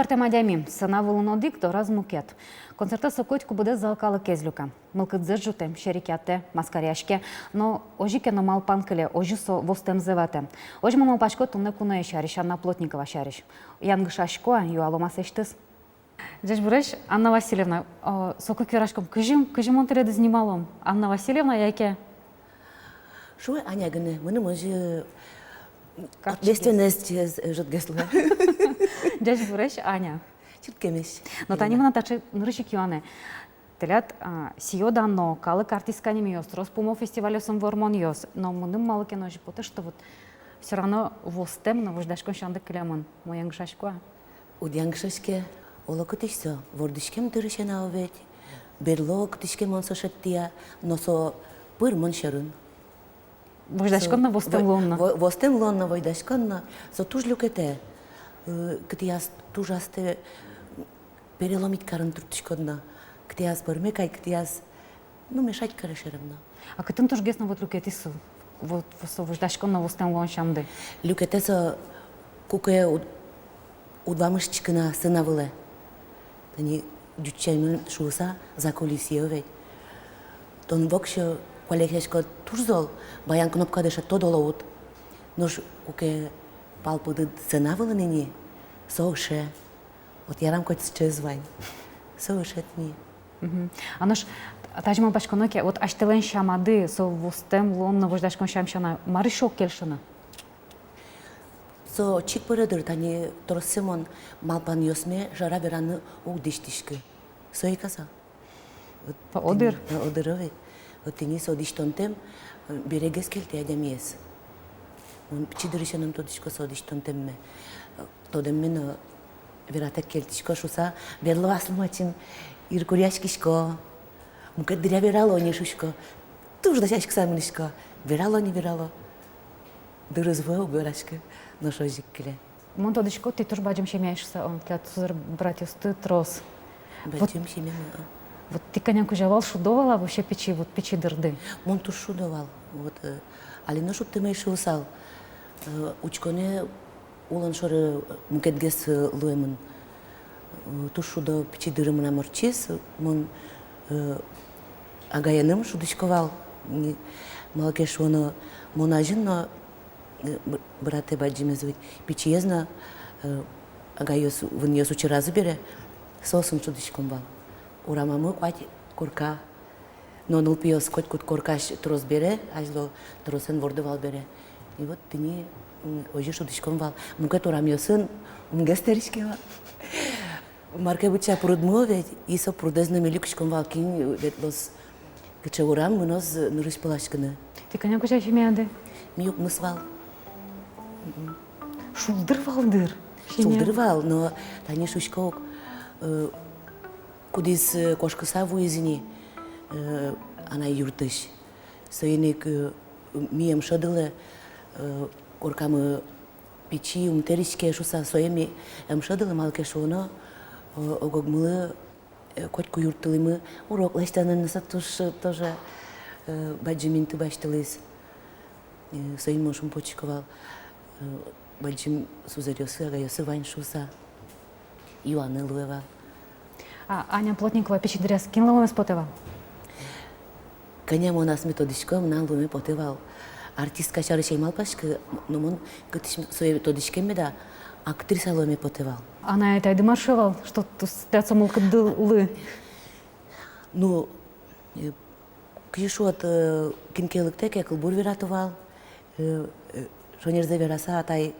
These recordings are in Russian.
Четверте мадямі. Сана волонодик до размукет. Концерта сокотьку буде залкали кезлюка. Мылкы дзержуте, шерикяте, маскаряшке. Но ожике номал панкеле, ожисо востем зевате. Ожи мамал пачко тунне куне шариш, Анна Плотникова шариш. Янгы шашко, юалома сештыс. Здесь буреш, Анна Васильевна, соко кюрашком, кыжим он тереды снималом. Анна Васильевна, яке? Шо, Аня, гыны, мыны можи ответственность жытгесла. Здесь буреш, Аня. Читкемеш. Но тани мына тачы нырышик юане. Телят сио данно, калык артистканем йос, Роспумо фестивалёсом вормон йос. Но мыным малыке ножи поте, что вот все равно востем, но вождашкон шанды келемон. Мой янгшашко. У янгшашке олоко тишсо, вордышкем дырышена овет. Берлок тишкем он сошеттия, но со пыр моншерын. Вождашкон на востем лонно. Востем лонно, вождашкон на со туж люкете. Кти аз тужасте переломить карын туртышконна. Кти аз пырмекай, кти аз ну мешать карышерымна. А кытын туж гесно вот люкетису. Вот вождашкон на востем лон шамды. Люкете со куке у два мышчикына сынавылы. Тани дюччаймын шуса за колесиевет. Тон вокшо колехешко турзол, баян кнопка деша тодолоут. Нож куке палпуды сынавылы ныне, соуше. Вот ярам котс чезвань. Соуше тни. А нож тажман пашконоке, вот аштелен шамады, со востем лон на вождашкон шамшана, маришок келшана. Со чик пырыдыр тани торсымон малпан йосме жара вераны угдиштишки. Со и каза. Одыр? Одыровет. Вот тени со диштонтем берегес келте адямиес. Он пчидырышаным тодишко со диштонтемме. Тодеммен вератек келтишко шуса берло аслымачин иркуряшкишко. Мукет дыря верало нешушко. Туж да шашка самынышко. Верало не верало. Дырызва убирашка. Но шо жиккеле. Мон тодышко ты тоже баджим шемяешься, он для тузыр братьев ты трос. Баджим шемяна. Вот ты конянку жавал, шудовала вообще печи, вот печи дырды. Мон туж шудовал. Вот, али но шут ты мэй шусал. Учконе улан шоры мукетгес луемын. Туж шудо печи дырымына морчис. Мон агаяным шудышковал. Малкеш оны монажин, но брате баджиме звуть печезна. Агайос вон йос учера забере. Сосын шудышком бал. Урамамы квать курка. Но нул пиос коть кут куркаш трос бере, ажло тросен вордывал бере. И вот ты не ожи шудышком вал. Мукет урамьосын умгестеришкева. Марке быча прудмове, и со прудезнами люкшком вал кин ветлос. Кыча урам мынос нырыш палашканы. Ты конянку жа шемяды? Миюк мысвал. Шулдыр-валдыр. Шулдыр-вал, но тани шушкок. Кудис кошкыса вуизини она юртыш. Соенек мием шадылы коркамы печи умтеришке шуса соеми шадылы малке шоно огогмылы котку юртылымы урок лештанын сатуш тоже баджимин ты баштылыс. Соен мошум почковал баджим сузарёсы агайосы вань шуса. Иоанны луева. А Аня Плотникова печи дыря скинула ломе спотева? Каням у нас методичком на луме потевал. Артистка шары шеймал пашкы, но мон кытиш своей методичкем да актриса ломе потевал. Она это демаршевал, что тут спятся молка дылы. Ну, кишу от кинкелыктеке кылбур вератывал. Шонерзе вераса атай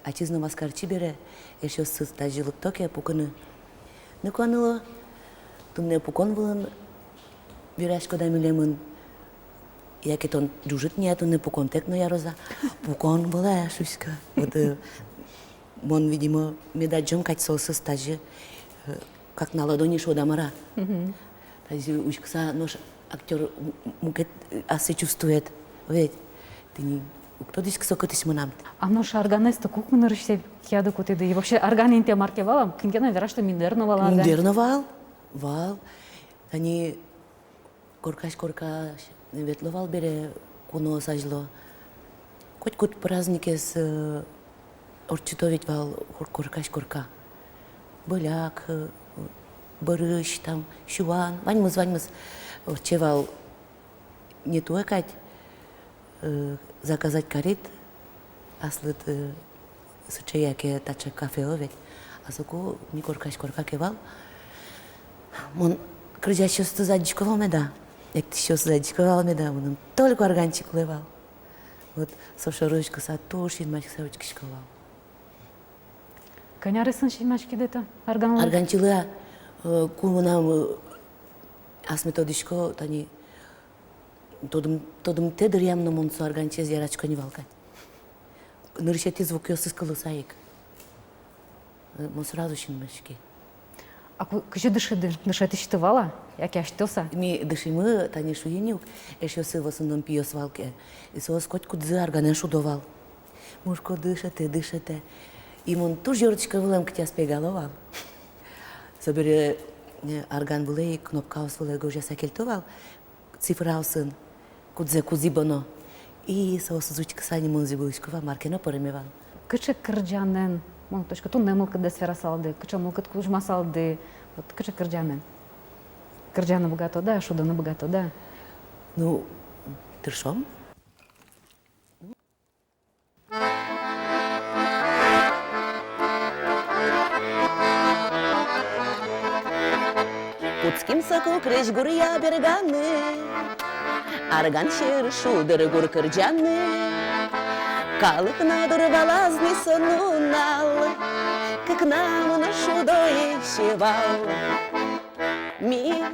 ачизну маскарчи бере, еще с тажилыктоке пуканы. Неконыло, тумне пукон булын вирашко да милемын. Яке тон джужит не тумне пукон текно яроза. Пукон была шуська. Вот мон видимо медаджом кать сосы стажи, как на ладони шодамара. Тази ушкса нож актер мукет асе чувствует. Ведь ты не кто дишь ксокотиш манам. А нож органеста кухму нарыште кяды кутыды. И вообще органин те маркевалам, кингена вера что миндерновала. Миндерновал, вал. Они коркаш ветловал бере куно сажло. Коть праздники с орчитовить вал коркаш корка. Боляк, Барыш, там, Шуван, ваньмыз, чевал не туекать, заказать карит, аслыт сучаяке тача кафе овет, а соку не коркаш кевал. Мон крыжащий задичковал меда, як ты еще задичковал меда, он только органчик левал. Вот соша ручка сатушин, мачка саручки шковал. Канярысын шимашки дета арганлы. Арганчилы кумунам ас методичко тани тодым тедер ямно монсо арганчез ярачко не валкать. Ныршети звук ёсыз кылысаик. Мон сразу шинмашки. А кыжы дышети штывала, як я штоса? Ми дышимы тани шуениук, эшёсы в основном пиёс валке. И соос коть кудзы арганен шудовал. Мушко дышете. И мон туж ёртичка вылам ктя спегаловал. Собере арган вылей, кнопкаус вылей гожа сакельтовал, цифраусын, кудзе кузибоно. И соос звучка сани мунзи былышкова маркено поремевал. Кычы кырджанен, мон точка тун не мылкы десфера салды, кычы мылкы ткужма салды, вот кычы кырджанен. Кырджаны богато, да, шуданы богато, да. Ну, тыршом. Пуцким соку крыш гурья берганы, арган шудыр гур кырджаны. Калык надурвалазный сонунал, как нам на шудое щевал. Ми,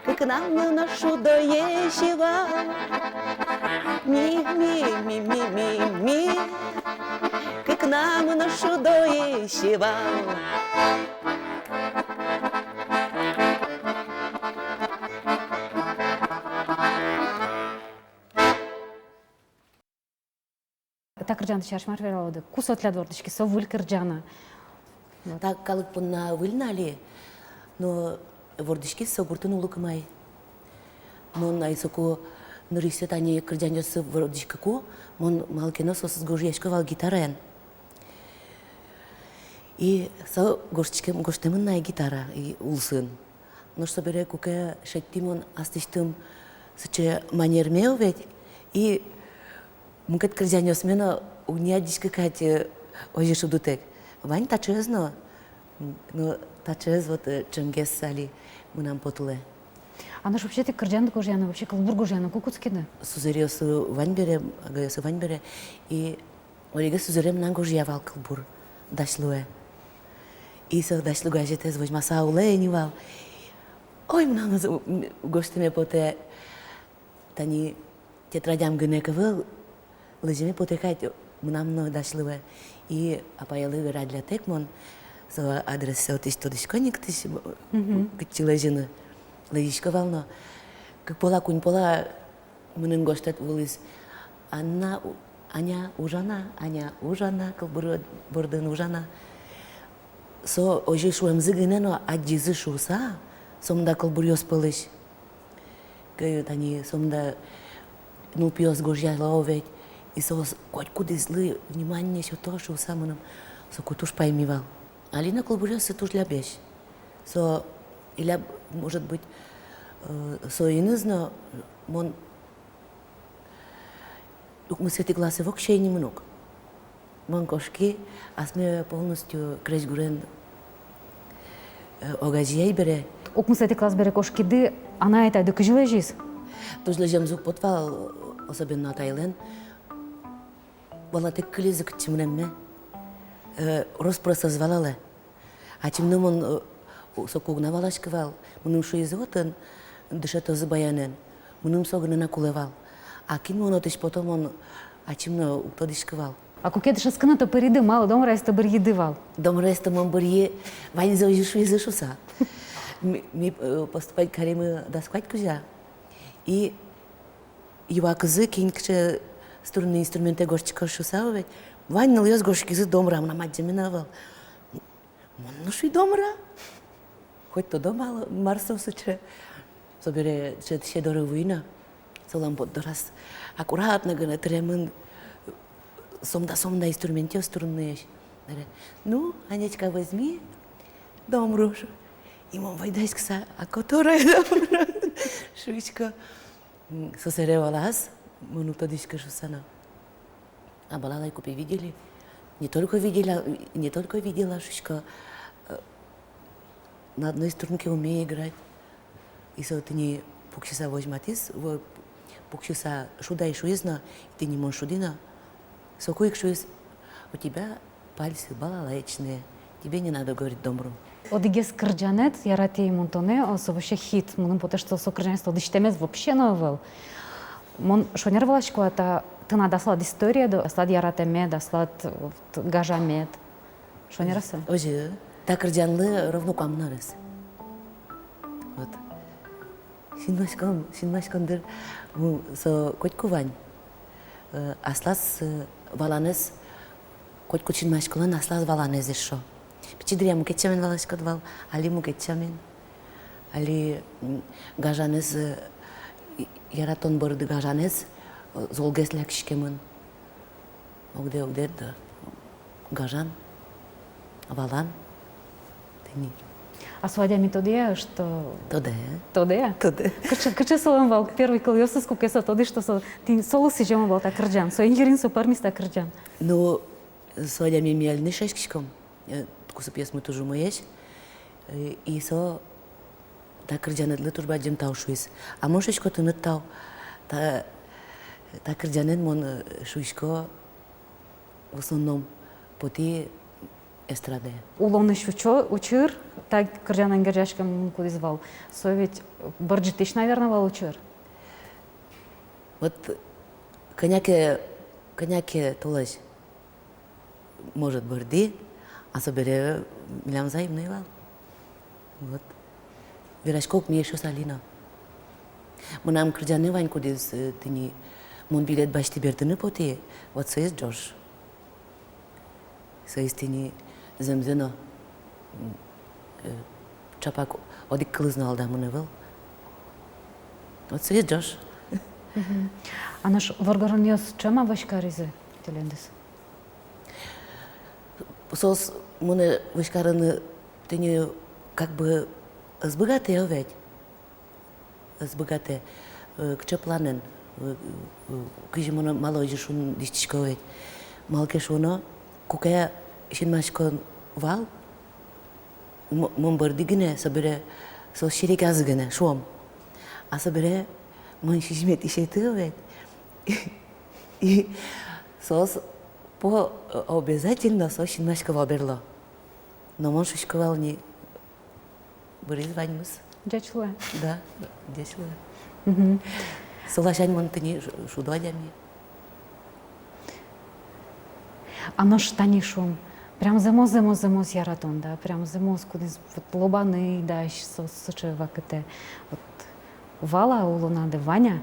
как нам на шудое щевал. Ми, как нам на шудое щевал. Так кырджаны чаршмар вералды. Кусотля двордышки, со выль кырджана. Так калык пунна выльнали, но вордышки согуртын улыкмай. Мон айсоку нырысе тани кырджанёсы вордышкаку, мон малкено сосыз гожьяшковал гитарен. И со гоштемынная гитара и улсын. Но что бере куке шеттимон астыштым сыче манермео ведь и мукет кырджанёс мено угнядишка кати ожишу дутек. Вань тачезно, но тачез вот ченгес сали мунам потуле. А наш вообще ты кырджаны кожьяна, вообще калбур кожьяна, кукуцкины. Сузериосу вань бере, агаясу вань бере, и орига сузерем нан кожьявал калбур дашлуе. И со дашлу гажетез возьмаса уленивал. Ой, мунам гоштеме поте тани тетрадям гынекавыл, лыжеме потекать мунам дашлуе. И апаялы радиотек мон со адрес сотиш тодишконик тиш кчилежина лыжишка вално. Как пола кунь пола мунын гоштет вулис Аня ужана, калбур бордын ужана. Со ожи шуэмзы гынено аджизы шуса, сомда калбур ёспылыш. Кают они сомда ну пьёс гожья ловить. И со хоть куда злы внимание еще то, что самым со кутуш поймевал. Алина колбурёсы туж лябеш. Со или может быть со и не знаю, мон мы с этой классы вообще не много. Мон кошки, а сме полностью крещгурен огажей бере. Ок мы с этой класс бере кошкиды, она это докажи лежис. Туж лежим звук подвал, особенно Тайлен. Вала тек клизик чимнемме, распроса звалала. А чимнем он сокогнавал ашкивал, муним шуизотен, дышето забаянен, муним согнен акулевал. А ким он отиш потом он, а чимно уктодишкивал. А кукет шаскана то переды мало, дом райста бір едывал. Дом реста мон борье, вань за шуизышуса. Ми поступать каримы доскать кузя. И его кызы кинькше струнные инструменты горчика шусавы, вань налез горчики домра, на мать заминовал. Ну ши домра? Хоть то дома марсов суче. Собере ще доровина, солам под дорас. Аккуратно гына тремын сомда инструменте струнные. Ну, Анечка, возьми домрушу. И мон вайдайскса, а которая домрушу? Шучка. Сосеревалась, минута дишка шусана. А балалайку видели. Не только видела, шучка на одной струнке умею играть. И so ты не пукшиса возьматис, пукшиса шуда и шуизна, и ты не можешь шудина. Сокуик шуиз, у тебя пальцы балалайчные, тебе не надо говорить домру. Одигес кырджанет, яратей монтоне, вообще хит, мон потому что со кырджанет одиштемез вообще новел. Мон шонервалашко это ты надо слад история, да слад яратеме, да слад гажамет. Шонерасы? Оже, так кырджанлы ровно камнарыс. Вот. Шинмашкандыр, со котку вань. Аслас валанез, котку шинмашкалан аслас валанез еще. Пичидрия мукетчамен валашкадвал, али мукетчамен, али гажанез, яратон барды гажанез, золгес лякшкемен. Огде да гажан, валан, тени. А свадьями тодия, что... Тодая. Тодия? Тодая. Каче солом вал первый колёса сколько со тоди, что со ти соло си жема вал так кырджан, со инжирин со пармис так кырджан. Ну, свадьями мияльны шашкишком. Кусы пьесмы тоже моешь. И со так кырджаны длы туж баджем тау шуис. А мошечко ты над тау. Так кырджанын мон шуишко в основном поти эстраде. Улоныш учыр, так кырджан ангержашкам кудизвал. Со ведь барджитыш, наверное, вал учыр. Вот коняке толась может борди, а собере милям взаимный вал. Вот. Вирашкок мне еще салина. Мы нам кырджаны вань кудиз тыни мон билет башти бердыны поти. Вот соиз Джордж. Соиз тыни земзено чапак одик кылызны алдамыны был. Вот соиз Джордж. А наш варгараньос чема вашкаризы телендес? Сос муны вышкараны тыни как бы сбогатые ведь. Сбогатые. Кче планен. Кыжи муны малой же шун дистичко ведь. Малке шуно кукая шинмашкон вал. Мон бардигине собере сос ширик азыгыне шуам. А собере мон шишмет ишеты ведь. И сос по обязательно со шинмашкова берло. Но мон шишковал не бырыз ваньмыз. Джачлуя. Да, дешло. Солашань мон тыни шудвадями. А наш тани шум. Прям зимоз яратон, да, прям зимоз кудись вот лобаны даш соче вакете. Вот вала улунаде Ваня.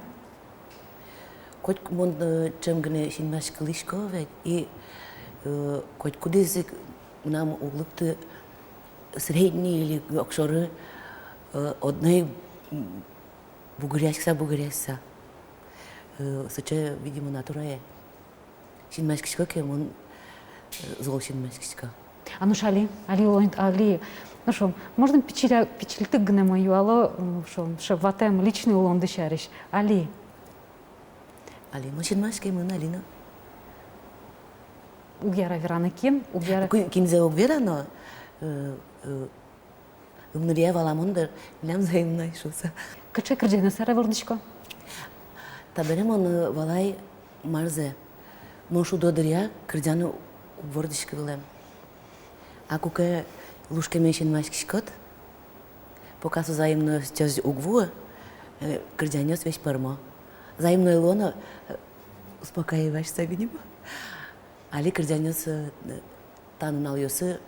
Коть мон чем гне шинмашка лишко ведь и коть кудись нам улыкты средний или окшоры одной бугряшса. Соче, видимо, натурае. Шинмашкишко кемон зол шинмашкишко. А ну шали, али, ну шо, можно печильтык гне мою, ало, шо ватем личный улон дышариш, али. Али, но шинмашке мон алина. Угяра верана кем, угяра... Кинзе угвера, но умнурия валамондер, милям заимна ишуса. Каче кырджайна сара вордышко? Таберем он валай марзе. Мошу додыря кырджаны вордышко вилем. А куке лушке меншин машкишкот, пока со заимно сейчас угву, кырджанёс весь пармо. Заимно илона успокаиваешься, видимо. Али кырджанёс танын алёсы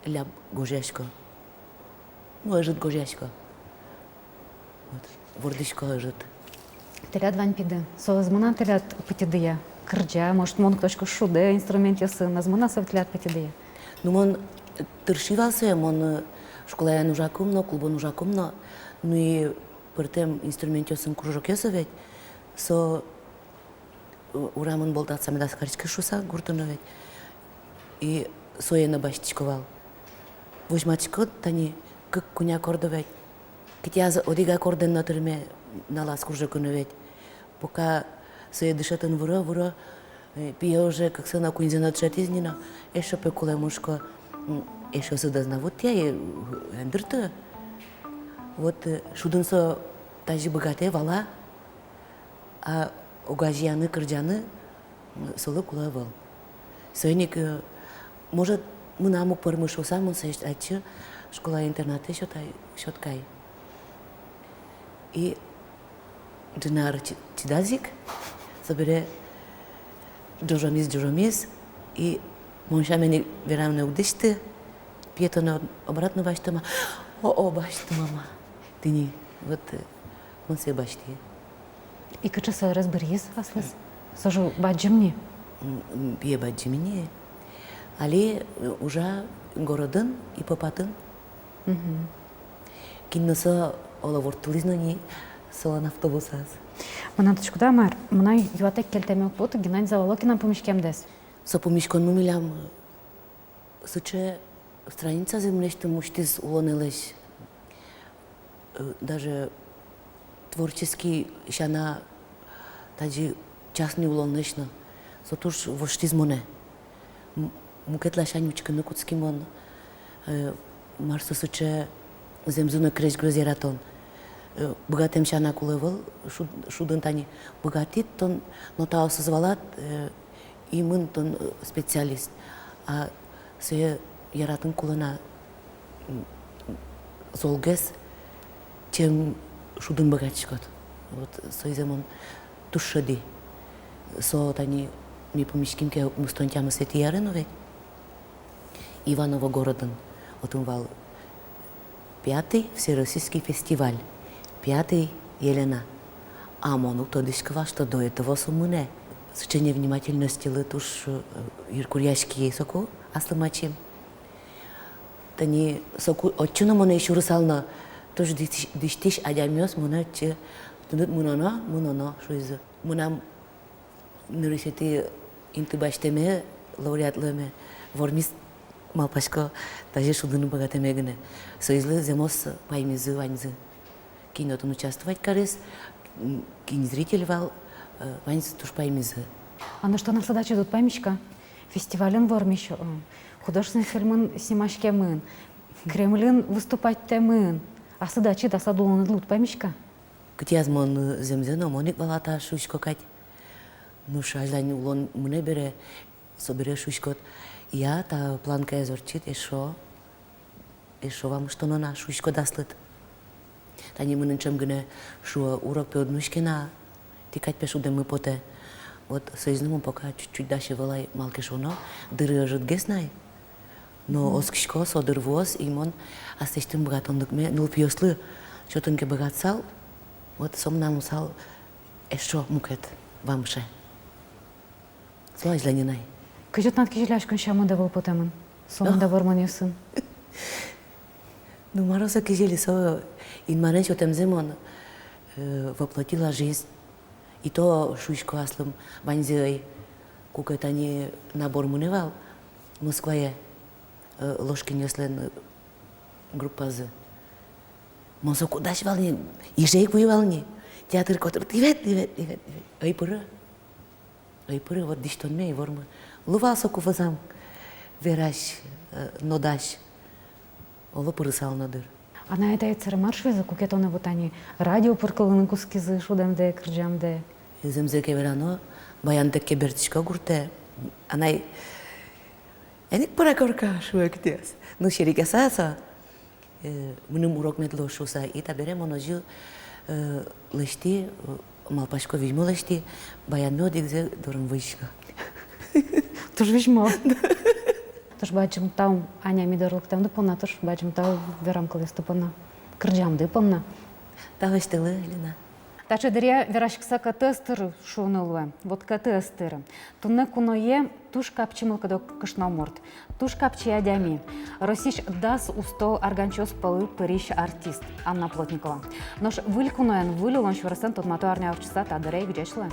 ляп гожешко. Ну, ажит гожешко. Вот. Вордышко ажит. Телят вань пиде. Со змана телят петидия. Кырджа, может, мон кточко шуде, инструмент ясы, назмана со телят петидия. Ну, мон тыршивался, мон школа нужакумно, клуба нужакумно, ну и при тем инструмент ясын кружок ясы ведь, со урамон болтат сами да скаричка шуса, гуртуна ведь. и соена баштичковал. Вожмачкот тани как куня кордовет. Китяз одига корден на терме на ласку же куновет. Пока сое дышатен вура, пия уже как сына кунзена тшатизнина, еще пекуле мушко, еще сюда знавут я и эндерта. Вот шуденсо тажи богатые вала, а угажьяны кырджаны соло кулавал. Сойник, может, мы нам упормышу сам, он сесть отче, школа-интернаты щеткай. И динар чидазик, собере джожомис, и моншамени верам не удишты, пьетона обратно баштама. О, башта, мама. Ты не, вот, он се башти. І кичаса розберіс, аслес. Сожу, баджимні. Пье баджимини. Але уже городын и попатын. Киннаса олавортулизна не салан автобусаз. Мына тышкуда мар, мына юатек келтеме плоты Геннадий Заволокина помешкемдес. Со помишкон мумилям суче страница землешты муштиз улонелеш. Даже творчески шана таджи частни улонешна. Сотуш воштиз моне. Мукетла шанючка на куцки мон. Марсо суче земзуна креш грозератон. Богатем шана кулевал, шуден тани богатит, тон нота созвалат и мын тон специалист. А се яратын кулана золгес, чем шуден богатчикот. Вот соиземон тушади. Со тани ми помишкинке мустонтяма свети яренове. Иваново городен отумвал 5-й всероссийский фестиваль. 5-й Елена. А мону то дышкова, что до этого сумуне. С учения внимательности летуш иркуряшки соку аслымачим. Тани соку отчуна моне еще русална. Тоже дыштиш адямёс моне че тунут муноно шуйзы. Мунам университеты интыбаштеме лауреатлыме вормис малпашко даже шудыны богатемегне. Соизлы земос паймизы ваньзы. Кинотон участвовать карес, кинзритель вал ваньзы туш паймизы. А на что на задачу тут памячка? Фестивален вормиш, художественный фильмын снимашке мын, Кремлин выступать те мын. А задачи да садулан лут памячка? Кытязмон земзено моник валата шушко кать. Ну шажлань улон мне бере, собере шушкот. Я та планка изорчит, еще вам что на шушко даслет. Тани мы ничем гне шо урок по однушкина, тикать пешу да мы поте. Вот соизному пока чуть-чуть дальше валай малке шоно, дыры ожит геснай. Но оскишко содыр воз и мон астештым богатон дукме нул пьёслы, что тонке богат сал, вот сом нам сал еще мукет вамше. Слазь ленинай. Кажет над кижеляшкон шамы да был потемын. Сом да ворман сын. Ну, Мароса кижели со инманен что там земон воплотила жизнь. И то шушко аслым банзей, кукет они набор муневал, Москвае ложки неслен группа з. Монсо кудаш вални, и жейк вални, театр котр тивет. Ай пора вот диштон мей ворма. Лувал соку вазам, вераш, нодаш. Оло порысал надыр. А на это яйцера маршвиза, кукетоны вот они радио поркалыны куски зы шудемде, кырджамде. Земзе кеверано, баянтек кебертишка гурте. Анай, эник пора корка шуек тес. Ну шерика саса, мнум урок медло шуса и табере моножил лешти, малпашко вижмо лешти, баян мёдик зе дором вышка. Тож вижмо. Тож бачим там Аня мидорлык там дыпона, тож бачим там верам колес дыпона. Кырджам дыпона. Тавыштылы, Лена. Таче дыря верашкса катыстыр шунылы, вот катыстыр. Тунны куное туш капчымылка до кышнаморт, туш капчи адями. Росиш дас усто арганчос палы пырищ артист Анна Плотникова. Нож выль куноен выль он швырсен тот матуарня овчаса та дырей гджешлы.